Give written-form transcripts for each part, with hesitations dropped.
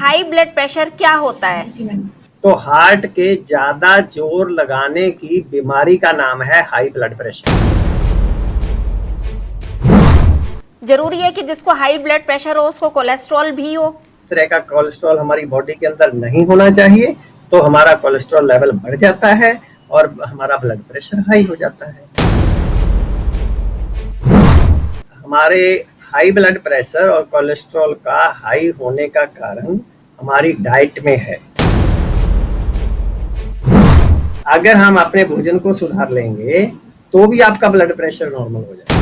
High blood pressure क्या होता है? तो हार्ट के ज्यादा जोर लगाने की बीमारी का नाम है हाई ब्लड प्रेशर। जरूरी है कि जिसको हाई ब्लड प्रेशर हो उसको कोलेस्ट्रॉल भी हो? इस तरह का कोलेस्ट्रॉल हमारी बॉडी के अंदर नहीं होना चाहिए, तो हमारा कोलेस्ट्रॉल लेवल बढ़ जाता है और हमारा ब्लड प्रेशर हाई हो जाता है। हमारे हाई ब्लड प्रेशर और कोलेस्ट्रॉल का हाई होने का कारण हमारी डाइट में है। अगर हम अपने भोजन को सुधार लेंगे तो भी आपका ब्लड प्रेशर नॉर्मल हो जाएगा।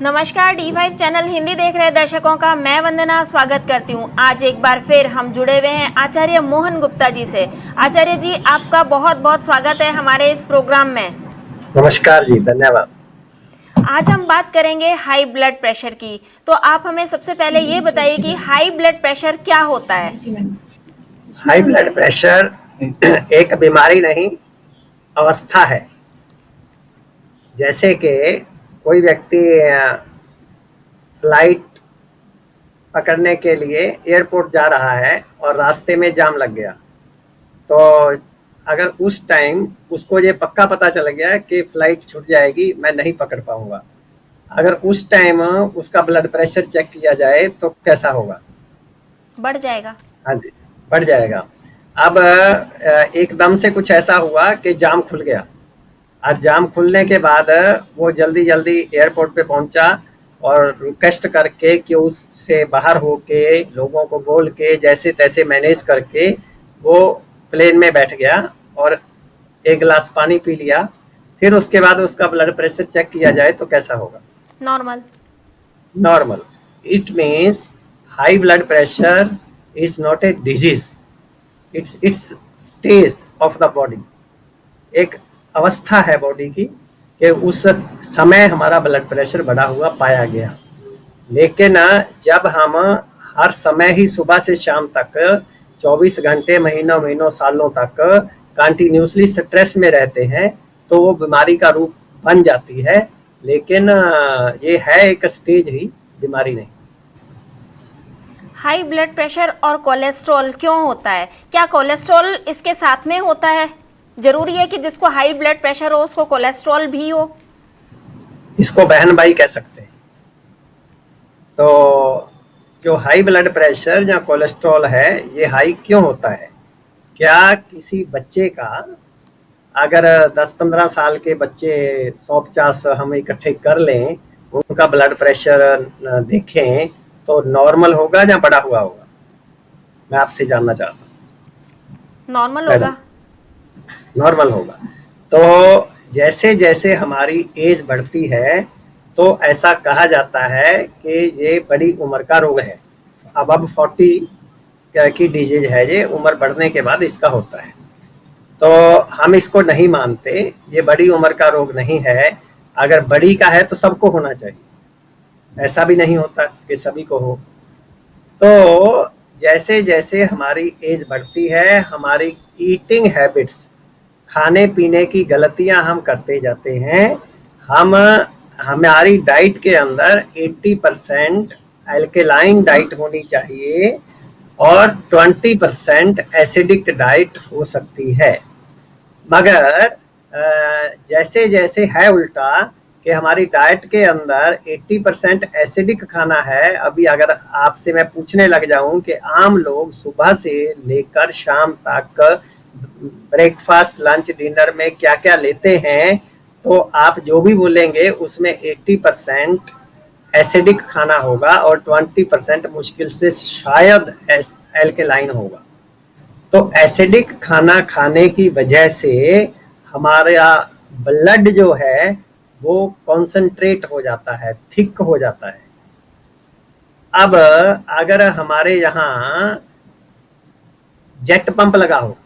नमस्कार, D5 चैनल हिंदी देख रहे दर्शकों का मैं वंदना स्वागत करती हूं। आज एक बार फिर हम जुड़े हुए हैं आचार्य मोहन गुप्ता जी से। आचार्य जी, आपका बहुत बहुत स्वागत है हमारे इस प्रोग्राम में। नमस्कार जी, धन्यवाद। आज हम बात करेंगे हाई ब्लड प्रेशर की। तो आप हमें सबसे पहले ये बताइए कि हाई ब्लड प्रेशर क्या होता है? हाई ब्लड प्रेशर एक बीमारी नहीं, अवस्था है। जैसे कि कोई व्यक्ति फ्लाइट पकड़ने के लिए एयरपोर्ट जा रहा है और रास्ते में जाम लग गया, तो अगर उस टाइम उसको ये पक्का पता चल गया कि फ्लाइट छूट जाएगी, मैं नहीं पकड़ पाऊंगा, अगर उस टाइम उसका ब्लड प्रेशर चेक किया जाए तो कैसा होगा? बढ़ जाएगा। हाँ जी, बढ़ जाएगा। अब एकदम से कुछ ऐसा हुआ कि जाम खुल गया। आज जाम खुलने के बाद वो जल्दी जल्दी एयरपोर्ट पे पहुंचा और रिक्वेस्ट करके कि उससे बाहर होके लोगों को बोल के जैसे तैसे मैनेज करके वो प्लेन में बैठ गया और एक गिलास पानी पी लिया। फिर उसके बाद उसका ब्लड प्रेशर चेक किया जाए तो कैसा होगा? Normal. Normal. It means high blood pressure is not a disease, it's stage of the body. एक अवस्था है बॉडी की कि उस समय हमारा ब्लड प्रेशर बढ़ा हुआ पाया गया। लेकिन जब हम हर समय ही सुबह से शाम तक 24 घंटे महीनों महीनों सालों तक कंटिन्यूसली स्ट्रेस में रहते हैं तो वो बीमारी का रूप बन जाती है। लेकिन ये है एक स्टेज ही, बीमारी नहीं। हाई ब्लड प्रेशर और कोलेस्ट्रॉल क्यों होता है? क्या कोलेस्ट्रॉल इसके साथ में होता है? जरूरी है कि जिसको हाई ब्लड प्रेशर हो उसको कोलेस्ट्रॉल भी हो? इसको बहन भाई कह सकते हैं। तो जो हाई ब्लड प्रेशर या कोलेस्ट्रॉल है, ये हाई क्यों होता है? क्या किसी बच्चे का, अगर 10-15 साल के बच्चे 150 हम इकट्ठे कर लें, उनका ब्लड प्रेशर देखें तो नॉर्मल होगा या बढ़ा हुआ होगा? मैं आपसे जानना चाहता हूँ। नॉर्मल होगा। नॉर्मल होगा। तो जैसे जैसे हमारी एज बढ़ती है तो ऐसा कहा जाता है कि ये बड़ी उम्र का रोग है। अब 40 की डिजीज है, ये उम्र बढ़ने के बाद इसका होता है। तो हम इसको नहीं मानते, ये बड़ी उम्र का रोग नहीं है। अगर बड़ी का है तो सबको होना चाहिए, ऐसा भी नहीं होता कि सभी को हो। तो जैसे जैसे हमारी एज बढ़ती है, हमारी ईटिंग हैबिट्स, खाने पीने की गलतियां हम करते जाते हैं। हमारी डाइट के अंदर 80% एल्केलाइन डाइट होनी चाहिए और 20% एसिडिक डाइट हो सकती है। मगर जैसे जैसे है उल्टा कि हमारी डाइट के अंदर 80% एसिडिक खाना है। अभी अगर आपसे मैं पूछने लग जाऊं कि आम लोग सुबह से लेकर शाम तक ब्रेकफास्ट लंच डिनर में क्या क्या लेते हैं, तो आप जो भी बोलेंगे उसमें 80% एसिडिक खाना होगा और 20% मुश्किल से शायद एल्केलाइन होगा। तो एसिडिक खाना खाने की वजह से हमारा ब्लड जो है वो कॉन्सेंट्रेट हो जाता है, थिक हो जाता है। अब अगर हमारे यहाँ जेट पंप लगा हो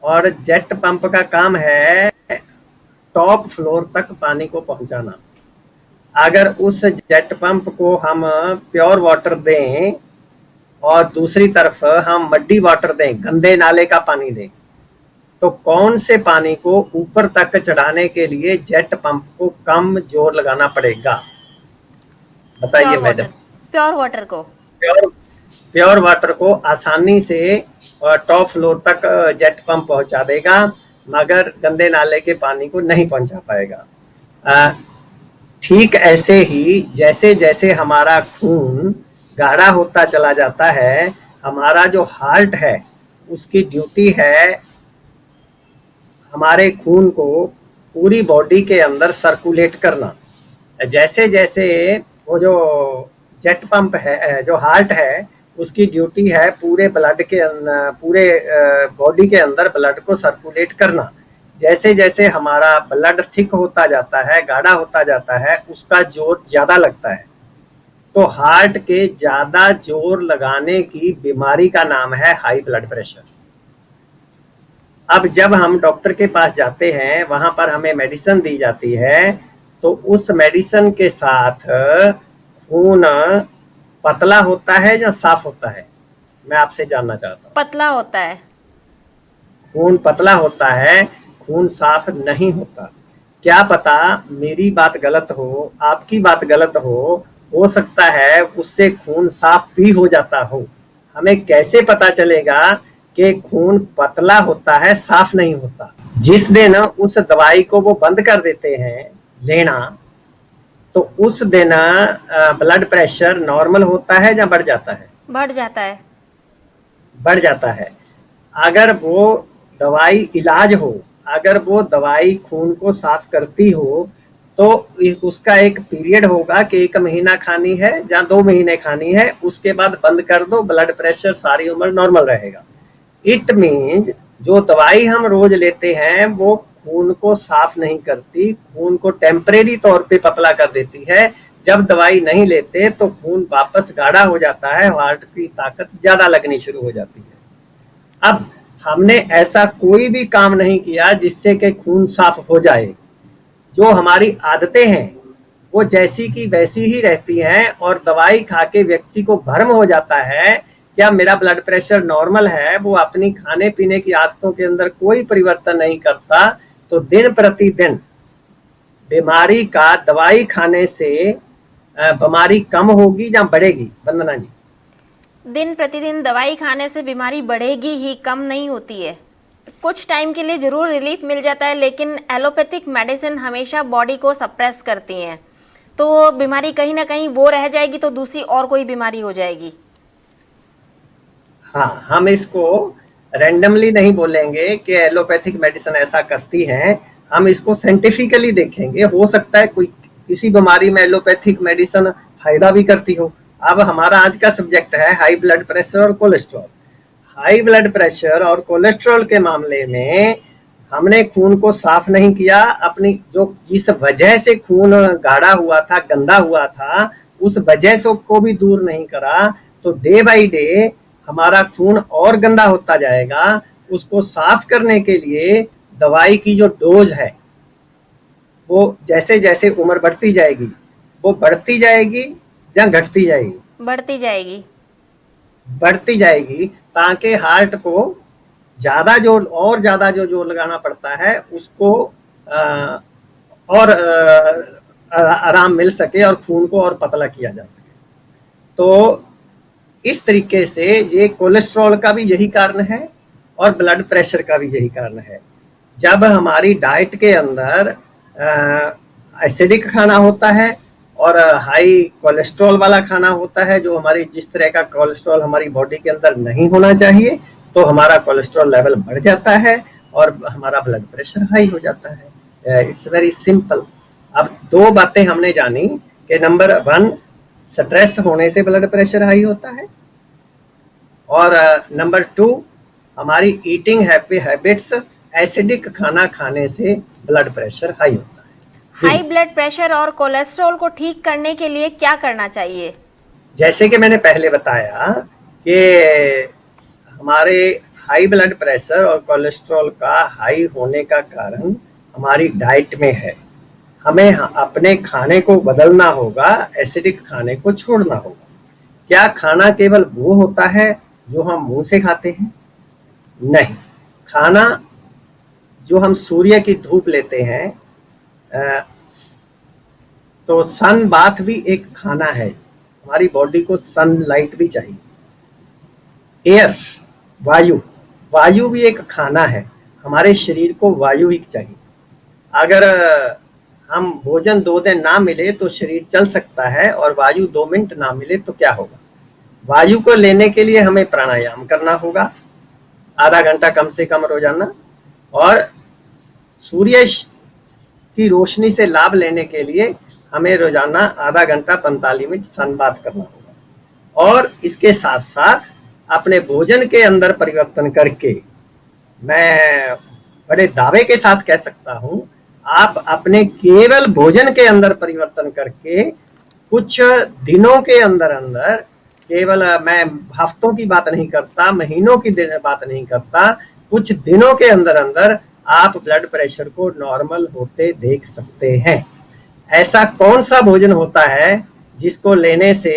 और जेट पंप का काम है टॉप फ्लोर तक पानी को पहुंचाना, अगर उस जेट पंप को हम प्योर वाटर दें और दूसरी तरफ हम मड्डी वाटर दें, गंदे नाले का पानी दें, तो कौन से पानी को ऊपर तक चढ़ाने के लिए जेट पंप को कम जोर लगाना पड़ेगा? बताइए मैडम। प्योर वाटर को। प्योर वाटर को आसानी से टॉप फ्लोर तक जेट पंप पहुंचा देगा, मगर गंदे नाले के पानी को नहीं पहुंचा पाएगा। ठीक ऐसे ही जैसे जैसे हमारा खून गाढ़ा होता चला जाता है, हमारा जो हार्ट है उसकी ड्यूटी है हमारे खून को पूरी बॉडी के अंदर सर्कुलेट करना। जैसे जैसे वो जो जेट पंप है, जो हार्ट है, उसकी ड्यूटी है पूरे ब्लड के पूरे बॉडी के अंदर ब्लड को सर्कुलेट करना। जैसे जैसे हमारा ब्लड थिक होता जाता है, गाढ़ा होता जाता है, उसका जोर ज्यादा लगता है। तो हार्ट के ज्यादा जोर लगाने की बीमारी का नाम है हाई ब्लड प्रेशर। अब जब हम डॉक्टर के पास जाते हैं, वहां पर हमें मेडिसिन दी जाती है, तो उस मेडिसिन के साथ खून पतला होता है या साफ होता है, मैं आपसे जानना चाहता हूँ। पतला होता है। खून पतला होता है, खून साफ नहीं होता। क्या पता मेरी बात गलत हो, आपकी बात गलत हो सकता है उससे खून साफ भी हो जाता हो। हमें कैसे पता चलेगा कि खून पतला होता है, साफ नहीं होता? जिस दिन उस दवाई को वो बंद कर देते हैं लेना, तो उस दिन ब्लड प्रेशर नॉर्मल होता है या बढ़ जाता है? बढ़ जाता है। बढ़ जाता है। अगर वो दवाई इलाज हो, अगर वो दवाई खून को साफ करती हो, तो उसका एक पीरियड होगा कि 1 महीना खानी है या 2 महीने खानी है, उसके बाद बंद कर दो, ब्लड प्रेशर सारी उम्र नॉर्मल रहेगा। इट मीन्स जो दवाई हम रोज लेते हैं वो खून को साफ नहीं करती, खून को टेम्परेरी तौर पे पतला कर देती है। जब दवाई नहीं लेते तो खून वापस गाढ़ा हो जाता है, हार्ट की ताकत ज्यादा लगनी शुरू हो जाती है। अब हमने ऐसा कोई भी काम नहीं किया जिससे कि खून साफ हो जाए। जो हमारी आदतें हैं वो जैसी की वैसी ही रहती हैं, और दवाई खा के व्यक्ति को भ्रम हो जाता है क्या मेरा ब्लड प्रेशर नॉर्मल है, वो अपनी खाने पीने की आदतों के अंदर कोई परिवर्तन नहीं करता, तो दिन प्रतिदिन बीमारी का दवाई खाने से बीमारी कम होगी या बढ़ेगी? वंदना जी, दिन प्रतिदिन दवाई खाने से बीमारी बढ़ेगी ही, कम नहीं होती है। कुछ टाइम के लिए ज़रूर रिलीफ मिल जाता है, लेकिन एलोपैथिक मेडिसिन हमेशा बॉडी को सप्रेस करती हैं, तो बीमारी कहीं ना कहीं वो रह जाएगी, तो दूसरी और कोई बीमारी हो जाएगी। हाँ, हम इसको रैंडमली नहीं बोलेंगे कि एलोपैथिक मेडिसिन ऐसा करती हैं, हम इसको साइंटिफिकली देखेंगे। हो सकता है कोई किसी बीमारी में एलोपैथिक मेडिसिन फायदा भी करती हो। अब हमारा आज का सब्जेक्ट है हाई ब्लड प्रेशर और कोलेस्ट्रॉल। हाई ब्लड प्रेशर और कोलेस्ट्रॉल के मामले में हमने खून को साफ नहीं किया, अपनी जो जिस वजह से खून गाढ़ा हुआ था, गंदा हुआ था, उस वजह से को भी दूर नहीं करा, तो डे बाई डे हमारा खून और गंदा होता जाएगा। उसको साफ करने के लिए दवाई की जो डोज है वो जैसे जैसे उम्र बढ़ती जाएगी वो बढ़ती जाएगी या घटती जाएगी? बढ़ती जाएगी। बढ़ती जाएगी, ताकि हार्ट को ज्यादा जोर और ज्यादा जो जोर लगाना पड़ता है उसको और आराम मिल सके और खून को और पतला किया जा सके। तो इस तरीके से ये कोलेस्ट्रॉल का भी यही कारण है और ब्लड प्रेशर का भी यही कारण है। जब हमारी डाइट के अंदर एसिडिक खाना होता है और हाई कोलेस्ट्रॉल वाला खाना होता है, जो हमारी जिस तरह का कोलेस्ट्रॉल हमारी बॉडी के अंदर नहीं होना चाहिए, तो हमारा कोलेस्ट्रॉल लेवल बढ़ जाता है और हमारा ब्लड प्रेशर हाई हो जाता है। It's very simple. अब 2 बातें हमने जानी कि नंबर 1 स्ट्रेस होने से ब्लड प्रेशर हाई होता है, और नंबर 2 हमारी ईटिंग हैबिट्स, एसिडिक खाना खाने से ब्लड प्रेशर हाई होता है। हाई ब्लड प्रेशर और कोलेस्ट्रॉल को ठीक करने के लिए क्या करना चाहिए? जैसे कि मैंने पहले बताया कि हमारे हाई ब्लड प्रेशर और कोलेस्ट्रॉल का हाई होने का कारण हमारी डाइट में है। हमें अपने खाने को बदलना होगा, एसिडिक खाने को छोड़ना होगा। क्या खाना केवल वो होता है जो हम मुंह से खाते हैं? नहीं, खाना जो हम सूर्य की धूप लेते हैं, तो सन बाथ भी एक खाना है। हमारी बॉडी को सनलाइट भी चाहिए। एयर, वायु, वायु भी एक खाना है। हमारे शरीर को वायु ही चाहिए। अगर हम भोजन 2 दिन ना मिले तो शरीर चल सकता है, और वायु 2 मिनट ना मिले तो क्या होगा? वायु को लेने के लिए हमें प्राणायाम करना होगा, आधा घंटा कम से कम रोजाना, और सूर्य की रोशनी से लाभ लेने के लिए हमें रोजाना आधा घंटा 45 मिनट सनबाथ करना होगा। और इसके साथ साथ अपने भोजन के अंदर परिवर्तन करके, मैं बड़े दावे के साथ कह सकता हूं, आप अपने केवल भोजन के अंदर परिवर्तन करके कुछ दिनों के अंदर अंदर, केवल मैं हफ्तों की बात नहीं करता, महीनों की बात नहीं करता, कुछ दिनों के अंदर अंदर आप ब्लड प्रेशर को नॉर्मल होते देख सकते हैं। ऐसा कौन सा भोजन होता है जिसको लेने से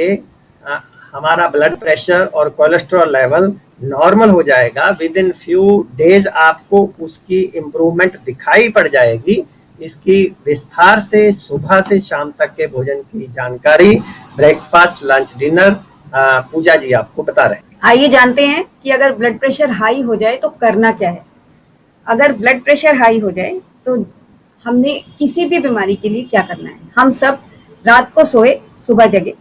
हमारा ब्लड प्रेशर और कोलेस्ट्रॉल लेवल नॉर्मल हो जाएगा? विद इन फ्यू डेज आपको उसकी इम्प्रूवमेंट दिखाई पड़ जाएगी। इसकी विस्तार से सुबह से शाम तक के भोजन की जानकारी, ब्रेकफास्ट, लंच, डिनर, पूजा जी आपको बता रहे हैं। आइए जानते हैं कि अगर ब्लड प्रेशर हाई हो जाए तो करना क्या है। अगर ब्लड प्रेशर हाई हो जाए तो हमने किसी भी बीमारी के लिए क्या करना है। हम सब रात को सोए, सुबह जगे,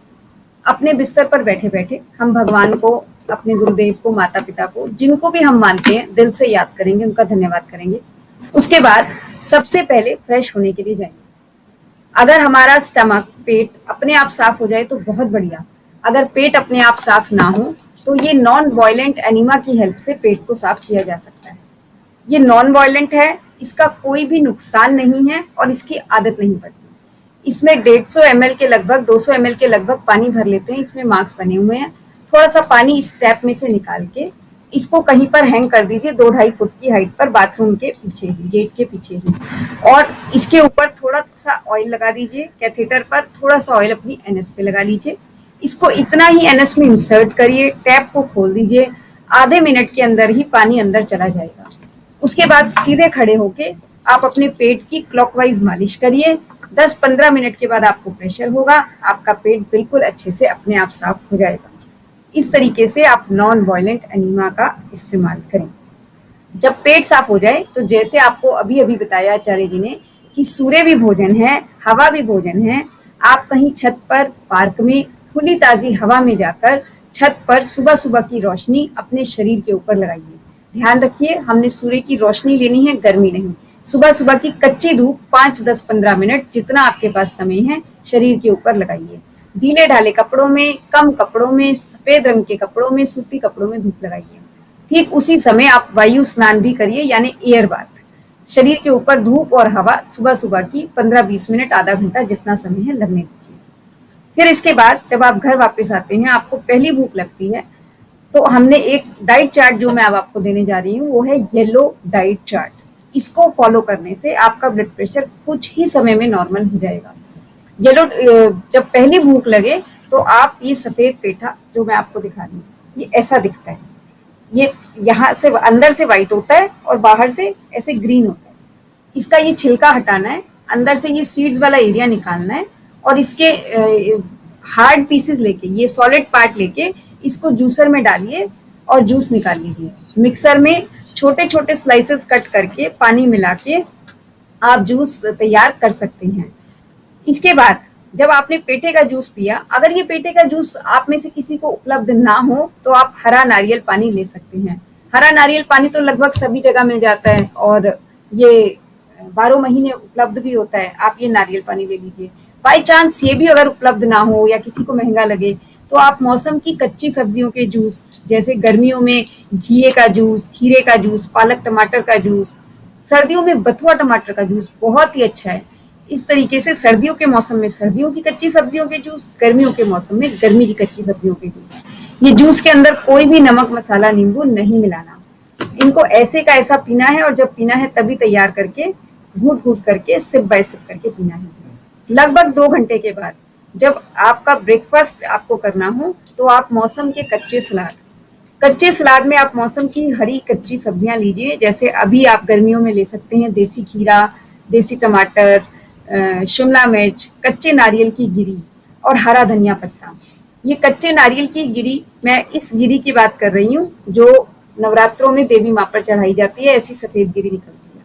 अपने बिस्तर पर बैठे बैठे हम भगवान को, अपने गुरुदेव को, माता पिता को, जिनको भी हम मानते हैं, दिल से याद करेंगे, उनका धन्यवाद करेंगे। उसके बाद सबसे पहले फ्रेश होने के लिए जाएंगे। अगर हमारा स्टमक, पेट अपने आप साफ हो जाए तो बहुत बढ़िया। अगर पेट अपने आप साफ ना हो तो ये नॉन वायलेंट एनीमा की हेल्प से पेट को साफ किया जा सकता है। ये नॉन वायलेंट है, इसका कोई भी नुकसान नहीं है और इसकी आदत नहीं पड़ती। इसमें 150 ml के लगभग 200 ml के लगभग पानी भर लेते हैं। इसमें मार्क्स बने हुए हैं। थोड़ा सा पानी इस टैप में से निकाल के इसको कहीं पर हैंग कर दीजिए 2-2.5 फुट की हाइट पर, बाथरूम के पीछे ही, गेट के पीछे ही, और इसके ऊपर थोड़ा सा ऑयल लगा दीजिए। कैथेटर पर थोड़ा सा ऑयल अपनी एनएस पे लगा लीजिए। इसको इतना ही एनएस में इंसर्ट करिए, टैप को खोल दीजिए। आधे मिनट के अंदर ही पानी अंदर चला जाएगा। उसके बाद सीधे खड़े होके आप अपने पेट की क्लॉकवाइज मालिश करिए। 10-15 मिनट के बाद आपको प्रेशर होगा, आपका पेट बिल्कुल अच्छे से अपने आप साफ हो जाएगा। इस तरीके से आप नॉन वायलेंट एनीमा का इस्तेमाल करें। जब पेट साफ हो जाए तो जैसे आपको अभी अभी बताया आचार्य जी ने कि सूर्य भी भोजन है, हवा भी भोजन है। आप कहीं छत पर, पार्क में, खुली ताजी हवा में जाकर छत पर सुबह सुबह की रोशनी अपने शरीर के ऊपर लगाइए। ध्यान रखिए, हमने सूर्य की रोशनी लेनी है, गर्मी नहीं। सुबह सुबह की कच्ची धूप 5-10-15 मिनट, जितना आपके पास समय है, शरीर के ऊपर लगाइए। ढीले ढाले कपड़ों में, कम कपड़ों में, सफेद रंग के कपड़ों में, सूती कपड़ों में धूप लगाइए। ठीक उसी समय आप वायु स्नान भी करिए, यानी एयर बाथ। शरीर के ऊपर धूप और हवा सुबह सुबह की 15-20 मिनट, आधा घंटा, जितना समय है, लगने दीजिए। फिर इसके बाद जब आप घर वापस आते हैं, आपको पहली भूख लगती है, तो हमने एक डाइट चार्ट जो मैं अब आपको देने जा रही हूँ वो है येलो डाइट चार्ट। इसको फॉलो करने से आपका ब्लड प्रेशर कुछ ही समय में नॉर्मल हो जाएगा। येलो, जब पहली भूख लगे तो आप ये सफेद पेठा जो मैं आपको दिखा रही हूँ, ये ऐसा दिखता है। ये यहाँ से अंदर से व्हाइट होता है और बाहर से ऐसे ग्रीन होता है। इसका ये छिलका हटाना है, अंदर से ये सीड्स वाला एरिया निकालना है, और इसके हार्ड पीसेस लेके, ये सॉलिड पार्ट लेके इसको जूसर में डालिए और जूस निकाल लीजिए। मिक्सर में छोटे छोटे स्लाइसेस कट करके पानी मिला के आप जूस तैयार कर सकते हैं। इसके बाद जब आपने पेठे का जूस पिया, अगर ये पेठे का जूस आप में से किसी को उपलब्ध ना हो तो आप हरा नारियल पानी ले सकते हैं। हरा नारियल पानी तो लगभग सभी जगह मिल जाता है और ये 12 महीने उपलब्ध भी होता है। आप ये नारियल पानी ले लीजिए। बाई चांस ये भी अगर उपलब्ध ना हो या किसी को महंगा लगे तो आप मौसम की कच्ची सब्जियों के जूस, जैसे गर्मियों में घिए का जूस, खीरे का जूस, पालक टमाटर का जूस, सर्दियों में बथुआ टमाटर का जूस बहुत ही अच्छा है। इस तरीके से सर्दियों के मौसम में सर्दियों की कच्ची सब्जियों के जूस, गर्मियों के मौसम में गर्मी की कच्ची सब्जियों के जूस। ये जूस के अंदर कोई भी नमक, मसाला, नींबू नहीं मिलाना। इनको ऐसे का ऐसा पीना है, और जब पीना है तभी तैयार करके घूट घूट करके सिप बाय सिप करके पीना है। लगभग 2 घंटे के बाद जब आपका ब्रेकफास्ट आपको करना हो तो आप मौसम के कच्चे सलाद में आप मौसम की हरी कच्ची सब्जियां लीजिए। जैसे अभी आप गर्मियों में ले सकते हैं देसी खीरा, देसी टमाटर, शिमला मिर्च, कच्चे नारियल की गिरी और हरा धनिया पत्ता। ये कच्चे नारियल की गिरी, मैं इस गिरी की बात कर रही हूँ जो नवरात्रों में देवी माँ पर चढ़ाई जाती है, ऐसी सफेद गिरी निकलती है।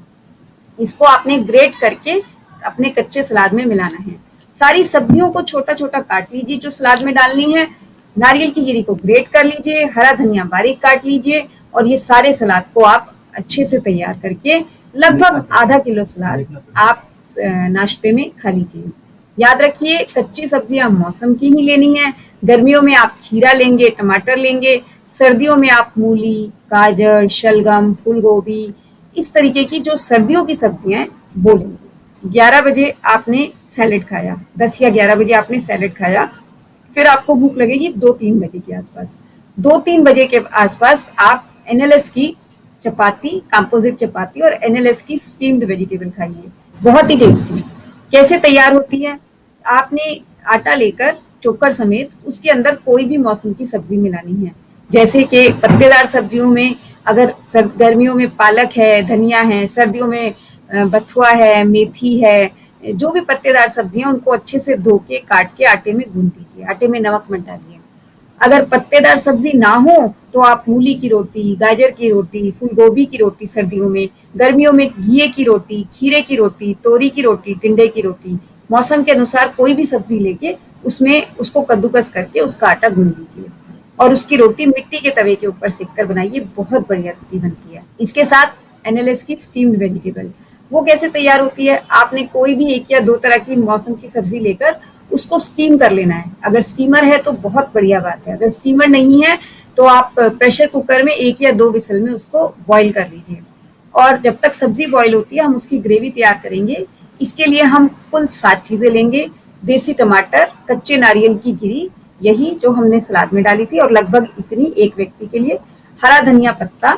इसको आपने ग्रेट करके अपने कच्चे सलाद में मिलाना है। सारी सब्जियों को छोटा छोटा काट लीजिए जो सलाद में डालनी है। नारियल की गिरी को ग्रेट कर लीजिए, हरा धनिया बारीक काट लीजिए और ये सारे सलाद को आप अच्छे से तैयार करके लगभग आधा किलो सलाद आप नाश्ते में खा लीजिए। याद रखिए कच्ची सब्जियां मौसम की ही लेनी है। गर्मियों में आप खीरा लेंगे, टमाटर लेंगे, सर्दियों में आप मूली, गाजर, शलगम, फूल गोभी, इस तरीके की जो सर्दियों की सब्जियां हैं वो लेंगे। 11 बजे आपने सैलेड खाया, 10 या 11 बजे आपने सैलेड खाया, फिर आपको भूख लगेगी 2-3 बजे के आसपास। 2-3 बजे के आसपास आप एनएलएस की चपाती, कंपोजिट चपाती और एनएलएस की स्टीम्ड वेजिटेबल खाइए, बहुत ही टेस्टी। कैसे तैयार होती है? आपने आटा लेकर चोकर समेत उसके अंदर कोई भी मौसम की सब्जी मिलानी है, जैसे कि पत्तेदार सब्जियों में अगर गर्मियों में पालक है, धनिया है, सर्दियों में बथुआ है, मेथी है, जो भी पत्तेदार सब्जियां उनको अच्छे से धो के काट के आटे में गूंद दीजिए, आटे में नमक मत डालिए। अगर पत्तेदार सब्जी ना हो तो आप मूली की रोटी, गाजर की रोटी, फूल गोभी की रोटी सर्दियों में, गर्मियों में घिये की रोटी, खीरे की रोटी, तोरी की रोटी, टिंडे की रोटी, मौसम के अनुसार कोई भी सब्जी लेके उसमें उसको कद्दूकस करके उसका आटा गूंद लीजिए और उसकी रोटी मिट्टी के तवे के ऊपर सेक कर बनाइए, बहुत बढ़िया रोटी बनती है। इसके साथ एनएलएस की स्टीम्ड वेजिटेबल, वो कैसे तैयार होती है? आपने कोई भी 1 या 2 तरह की मौसम की सब्जी लेकर उसको स्टीम कर लेना है। अगर स्टीमर है तो बहुत बढ़िया बात है, अगर स्टीमर नहीं है तो आप प्रेशर कुकर में 1 या 2 विसल में उसको बॉईल कर लीजिए और जब तक सब्जी बॉईल होती है हम उसकी ग्रेवी तैयार करेंगे। इसके लिए हम कुल 7 चीजें लेंगे। देसी टमाटर, कच्चे नारियल की गिरी, यही जो हमने सलाद में डाली थी और लगभग इतनी एक व्यक्ति के लिए, हरा धनिया पत्ता,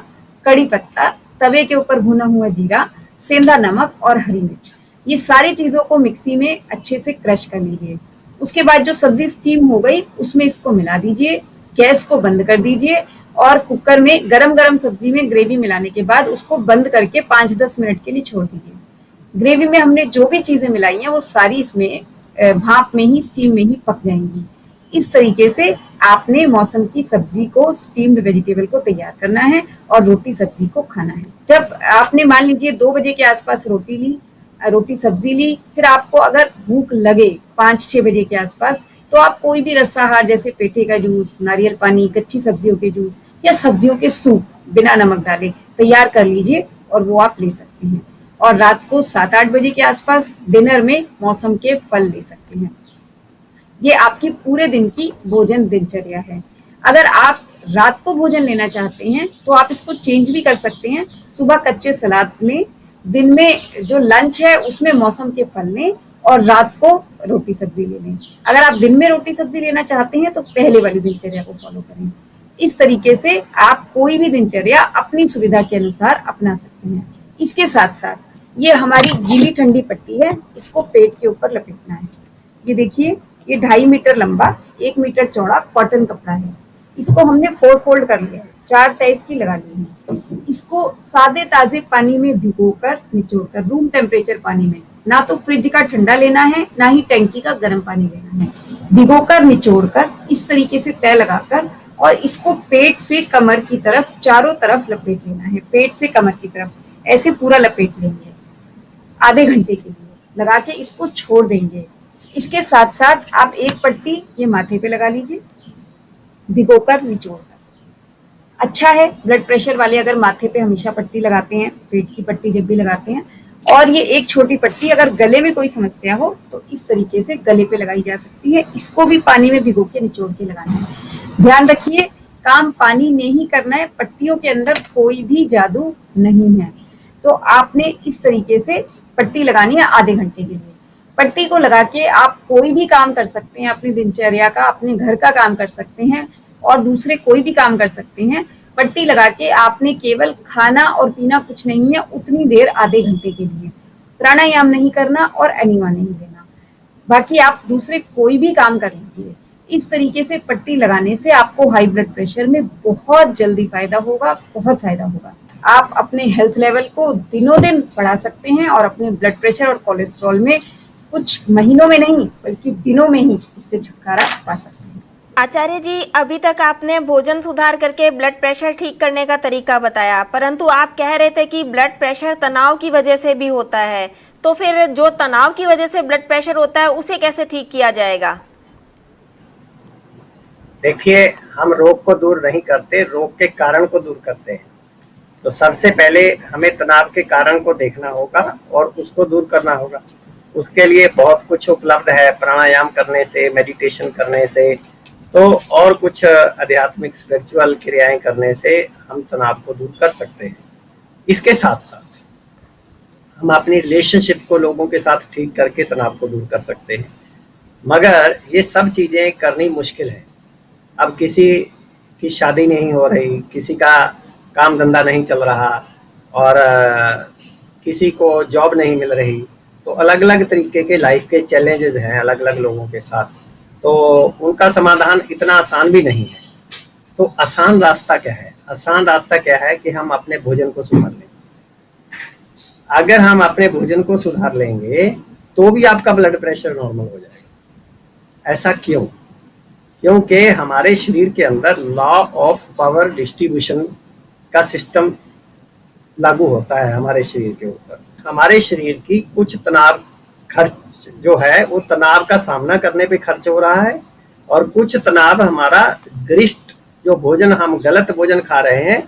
कड़ी पत्ता, तवे के ऊपर भुना हुआ जीरा, सेंधा नमक और हरी मिर्च। ये सारी चीजों को मिक्सी में अच्छे से क्रश कर लीजिए। उसके बाद जो सब्जी स्टीम हो गई उसमें इसको मिला दीजिए, गैस को बंद कर दीजिए और कुकर में गरम गरम सब्जी में ग्रेवी मिलाने के बाद उसको बंद करके 5-10 मिनट के लिए छोड़ दीजिए। ग्रेवी में हमने जो भी चीजें मिलाई हैं वो सारी इसमें भाप में ही, स्टीम में ही पक जाएंगी। इस तरीके से आपने मौसम की सब्जी को, स्टीम्ड वेजिटेबल को तैयार करना है और रोटी सब्जी को खाना है। जब आपने मान लीजिए 2 बजे के आसपास रोटी सब्जी ली, फिर आपको अगर भूख लगे 5-6 बजे के आसपास तो आप कोई भी रसाहार जैसे पेठे का जूस, नारियल पानी, कच्ची सब्जियों के जूस या सब्जियों के सूप बिना नमक डाले तैयार कर लीजिए और वो आप ले सकते हैं। और रात को 7-8 बजे के आसपास डिनर में मौसम के फल ले सकते हैं। ये आपकी पूरे दिन की भोजन दिनचर्या है। अगर आप रात को भोजन लेना चाहते हैं तो आप इसको चेंज भी कर सकते हैं। सुबह कच्चे सलाद लें, दिन में जो लंच है उसमें मौसम के फल लें और रात को रोटी सब्जी ले लें। अगर आप दिन में रोटी सब्जी लेना चाहते हैं तो पहले वाली दिनचर्या को फॉलो करें। इस तरीके से आप कोई भी दिनचर्या अपनी सुविधा के अनुसार अपना सकते हैं। इसके साथ साथ ये हमारी गीली ठंडी पट्टी है, इसको पेट के ऊपर लपेटना है। ये देखिए, ये 2.5 मीटर लंबा, 1 मीटर चौड़ा कॉटन कपड़ा है। इसको हमने 4 फोल्ड कर लिया है, 4 तह इसकी लगा ली है। इसको सादे ताजे पानी में भिगोकर निचोड़कर, रूम टेम्परेचर पानी में, ना तो फ्रिज का ठंडा लेना है ना ही टैंकी का गर्म पानी लेना है, भिगोकर निचोड़कर इस तरीके से तह लगाकर और इसको पेट से कमर की तरफ चारों तरफ लपेट लेना है। पेट से कमर की तरफ ऐसे पूरा लपेट लेंगे। आधे घंटे के लिए लगा के इसको छोड़ देंगे। इसके साथ साथ आप एक पट्टी ये माथे पे लगा लीजिए, भिगोकर निचोड़कर। अच्छा है, ब्लड प्रेशर वाले अगर माथे पे हमेशा पट्टी लगाते हैं, पेट की पट्टी जब भी लगाते हैं, और ये एक छोटी पट्टी अगर गले में कोई समस्या हो तो इस तरीके से गले पे लगाई जा सकती है। इसको भी पानी में भिगो के निचोड़ के लगाना है। ध्यान रखिए, काम पानी ने ही करना है, पट्टियों के अंदर कोई भी जादू नहीं है। तो आपने इस तरीके से पट्टी लगानी है आधे घंटे के लिए। पट्टी को लगा के आप कोई भी काम कर सकते हैं, अपनी दिनचर्या का, अपने घर का काम कर सकते हैं और दूसरे कोई भी काम कर सकते हैं। पट्टी लगा के आपने केवल खाना और पीना कुछ नहीं है, उतनी देर आधे घंटे के लिए प्राणायाम नहीं करना और एनिमा नहीं लेना। बाकी आप दूसरे कोई भी काम कर लीजिए। इस तरीके से पट्टी लगाने से आपको हाई ब्लड प्रेशर में बहुत जल्दी फायदा होगा, बहुत फायदा होगा। आप अपने हेल्थ लेवल को दिनों दिन बढ़ा सकते हैं और अपने ब्लड प्रेशर और कोलेस्ट्रॉल में कुछ महीनों में नहीं बल्कि दिनों में ही इससे छुटकारा पा सकते हैं। आचार्य जी, अभी तक आपने भोजन सुधार करके ब्लड प्रेशर ठीक करने का तरीका बताया, परंतु आप कह रहे थे कि ब्लड प्रेशर तनाव की वजह से भी होता है। तो फिर जो तनाव की वजह से ब्लड प्रेशर होता है उसे कैसे ठीक किया जाएगा? देखिए, हम रोग को दूर नहीं करते, रोग के कारण को दूर करते हैं। तो सबसे पहले हमें तनाव के कारण को देखना होगा और उसको दूर करना होगा। उसके लिए बहुत कुछ उपलब्ध है, प्राणायाम करने से, मेडिटेशन करने से, तो और कुछ आध्यात्मिक स्पिरिचुअल क्रियाएं करने से हम तनाव को दूर कर सकते हैं। इसके साथ साथ हम अपनी रिलेशनशिप को लोगों के साथ ठीक करके तनाव को दूर कर सकते हैं, मगर ये सब चीजें करनी मुश्किल है। अब किसी की शादी नहीं हो रही, किसी का काम धंधा नहीं चल रहा और किसी को जॉब नहीं मिल रही, तो अलग अलग तरीके के लाइफ के चैलेंजेस हैं अलग अलग लोगों के साथ, तो उनका समाधान इतना आसान भी नहीं है। तो आसान रास्ता क्या है? आसान रास्ता क्या है कि हम अपने भोजन को सुधार लें। अगर हम अपने भोजन को सुधार लेंगे तो भी आपका ब्लड प्रेशर नॉर्मल हो जाएगा। ऐसा क्यों? क्योंकि हमारे शरीर के अंदर लॉ ऑफ पावर डिस्ट्रीब्यूशन का सिस्टम लागू होता है हमारे शरीर के ऊपर। हमारे शरीर की कुछ तनाव खर्च जो है वो तनाव का सामना करने पे खर्च हो रहा है, और कुछ तनाव हमारा गरिष्ठ जो भोजन, हम गलत भोजन खा रहे हैं,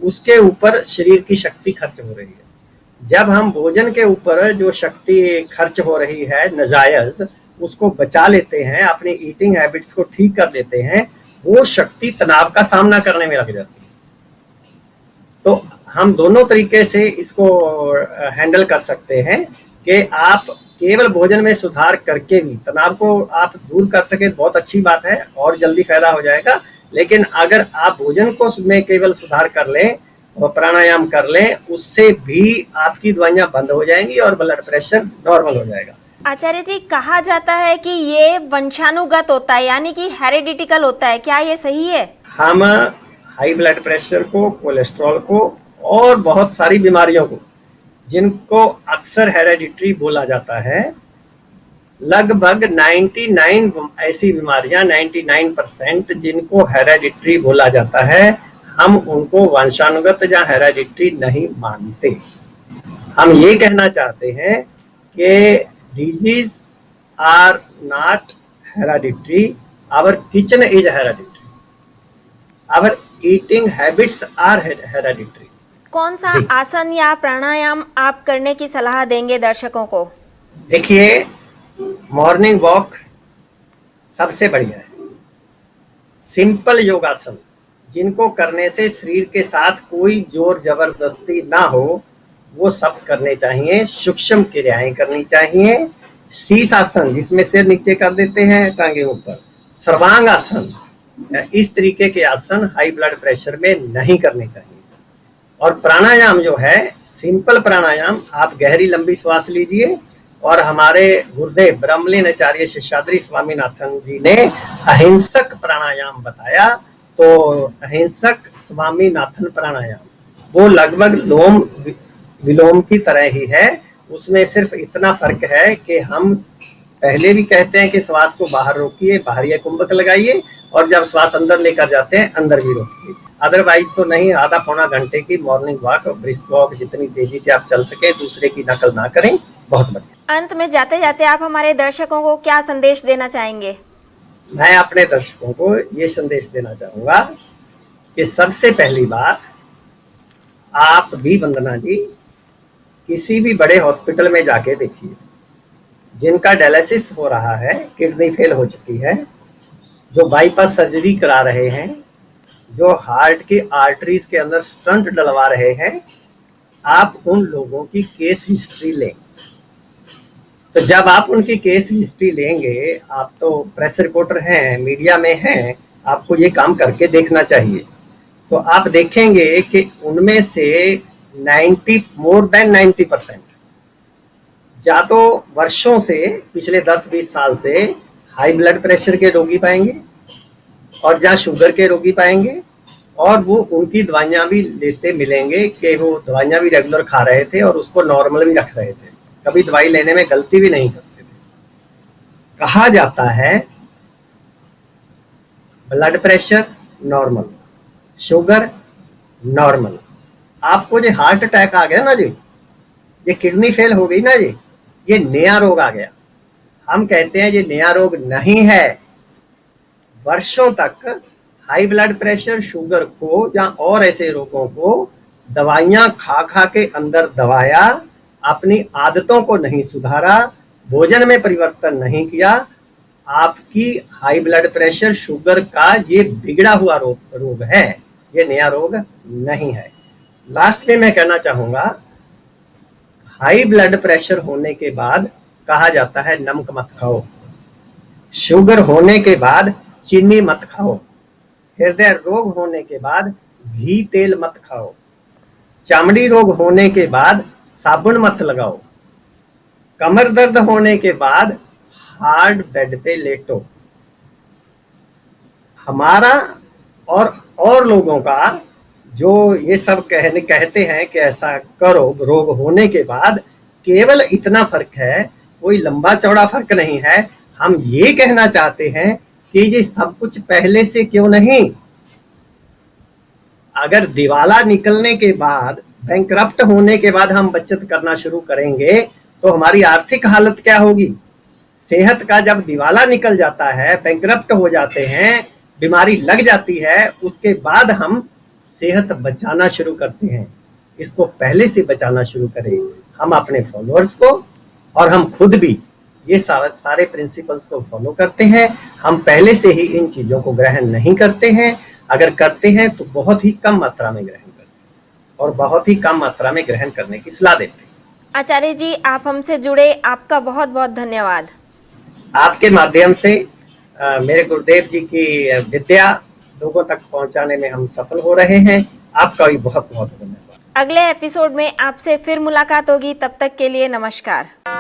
उसके ऊपर शरीर की शक्ति खर्च हो रही है। जब हम भोजन के ऊपर जो शक्ति खर्च हो रही है नाजायज, उसको बचा लेते हैं, अपनी ईटिंग हैबिट्स को ठीक कर लेते हैं, वो शक्ति तनाव का सामना करने में लग जाती है। तो हम दोनों तरीके से इसको हैंडल कर सकते हैं कि आप केवल भोजन में सुधार करके भी तनाव को आप दूर कर सके, बहुत अच्छी बात है और जल्दी फायदा हो जाएगा। लेकिन अगर आप भोजन को में केवल सुधार कर लें और प्राणायाम कर लें, उससे भी आपकी दवाइयां बंद हो जाएंगी और ब्लड प्रेशर नॉर्मल हो जाएगा। आचार्य जी, कहा जाता है कि ये वंशानुगत होता है, यानी कि हेरिडिटिकल होता है, क्या ये सही है? हम हाई ब्लड प्रेशर को, कोलेस्ट्रॉल को और बहुत सारी बीमारियों को, जिनको अक्सर हेरिडिटरी बोला जाता है, लगभग 99 ऐसी बीमारियां, 99% जिनको हेरिडिटरी बोला जाता है, हम उनको वंशानुगत या हेरिडिटरी नहीं मानते। हम ये कहना चाहते हैं कि disease are not hereditary, our kitchen is hereditary, our eating habits are hereditary। कौन सा आसन या प्राणायाम आप करने की सलाह देंगे दर्शकों को? देखिए, मॉर्निंग वॉक सबसे बढ़िया है। सिंपल योगासन जिनको करने से शरीर के साथ कोई जोर जबरदस्ती ना हो, वो सब करने चाहिए। सूक्ष्म क्रियाएं करनी चाहिए। शीर्षासन जिसमें सिर नीचे कर देते हैं, टांगे ऊपर, सर्वांग आसन, इस तरीके के आसन हाई ब्लड प्रेशर में नहीं करने चाहिए। और प्राणायाम जो है, सिंपल प्राणायाम, आप गहरी लंबी श्वास लीजिए। और हमारे गुरुदेव ब्रह्मलीन आचार्य शेषाद्री स्वामीनाथन जी ने अहिंसक प्राणायाम बताया, तो अहिंसक स्वामीनाथन प्राणायाम वो लगभग लोम विलोम की तरह ही है। उसमें सिर्फ इतना फर्क है कि हम पहले भी कहते हैं कि श्वास को बाहर रोकिए, बाहरी कुंभक लगाइए, और जब श्वास अंदर लेकर जाते हैं अंदर भी रोकिए। अदरवाइज तो नहीं। आधा पौना घंटे की मॉर्निंग वॉक, ब्रिस्क वॉक, जितनी तेजी से आप चल सके, दूसरे की नकल ना करें, बहुत बढ़िया। अंत में जाते जाते आप हमारे दर्शकों को क्या संदेश देना चाहेंगे? मैं अपने दर्शकों को ये संदेश देना चाहूंगा कि सबसे पहली बात, आप भी वंदना जी किसी भी बड़े हॉस्पिटल में जाके देखिए। जिनका डायलिसिस हो रहा है, किडनी फेल हो चुकी है, जो बाईपास सर्जरी करा रहे हैं, जो हार्ट की आर्टरीज के अंदर स्टंट डलवा रहे हैं, आप उन लोगों की केस हिस्ट्री लें। तो जब आप उनकी केस हिस्ट्री लेंगे, आप तो प्रेस रिपोर्टर हैं, मीडिया में हैं, आपको ये काम करके देखना चाहिए। तो आप देखेंगे कि उनमें से मोर देन 90% या तो वर्षों से, पिछले 10-20 साल से हाई ब्लड प्रेशर के रोगी पाएंगे, और जहाँ शुगर के रोगी पाएंगे, और वो उनकी दवाइयाँ भी लेते मिलेंगे कि वो दवाइयाँ भी रेगुलर खा रहे थे और उसको नॉर्मल भी रख रहे थे, कभी दवाई लेने में गलती भी नहीं करते थे। कहा जाता है blood pressure normal, sugar normal. आपको जो हार्ट अटैक आ गया ना जी, ये किडनी फेल हो गई ना जी, ये नया रोग आ गया। हम कहते हैं ये नया रोग नहीं है। वर्षों तक हाई ब्लड प्रेशर, शुगर को या और ऐसे रोगों को दवाइयां खा खा के अंदर दबाया, अपनी आदतों को नहीं सुधारा, भोजन में परिवर्तन नहीं किया, आपकी हाई ब्लड प्रेशर, शुगर का ये बिगड़ा हुआ रोग है, ये नया रोग नहीं है। लास्ट में मैं कहना चाहूंगा, हाई ब्लड प्रेशर होने के बाद कहा जाता है नमक मत खाओ, शुगर होने के बाद चीनी मत खाओ, हृदय रोग होने के बाद घी तेल मत खाओ, चमड़ी रोग होने के बाद साबुन मत लगाओ, कमर दर्द होने के बाद हार्ड बेड पे लेटो। हमारा और लोगों का जो ये सब कहते हैं कि ऐसा करो रोग होने के बाद, केवल इतना फर्क है, कोई लंबा चौड़ा फर्क नहीं है। हम ये कहना चाहते हैं कि ये सब कुछ पहले से क्यों नहीं। अगर दिवाला निकलने के बाद, बैंकरप्ट होने के बाद हम बचत करना शुरू करेंगे तो हमारी आर्थिक हालत क्या होगी। सेहत का जब दिवाला निकल जाता है, बैंकरप्ट हो जाते हैं, बीमारी लग जाती है, उसके बाद हम सेहत बचाना शुरू करते हैं। इसको पहले से बचाना शुरू करें। हम अपने फॉलोअर्स को और हम खुद भी ये सारे प्रिंसिपल्स को फॉलो करते हैं। हम पहले से ही इन चीजों को ग्रहण नहीं करते हैं। अगर करते हैं तो बहुत ही कम मात्रा में ग्रहण करते हैं और बहुत ही कम मात्रा में ग्रहण करने की सलाह देते हैं। आचार्य जी, आप हमसे जुड़े, आपका बहुत बहुत धन्यवाद। आपके माध्यम से मेरे गुरुदेव जी की विद्या लोगों तक पहुंचाने में हम सफल हो रहे हैं। आपका भी बहुत बहुत धन्यवाद। अगले एपिसोड में आपसे फिर मुलाकात होगी, तब तक के लिए नमस्कार।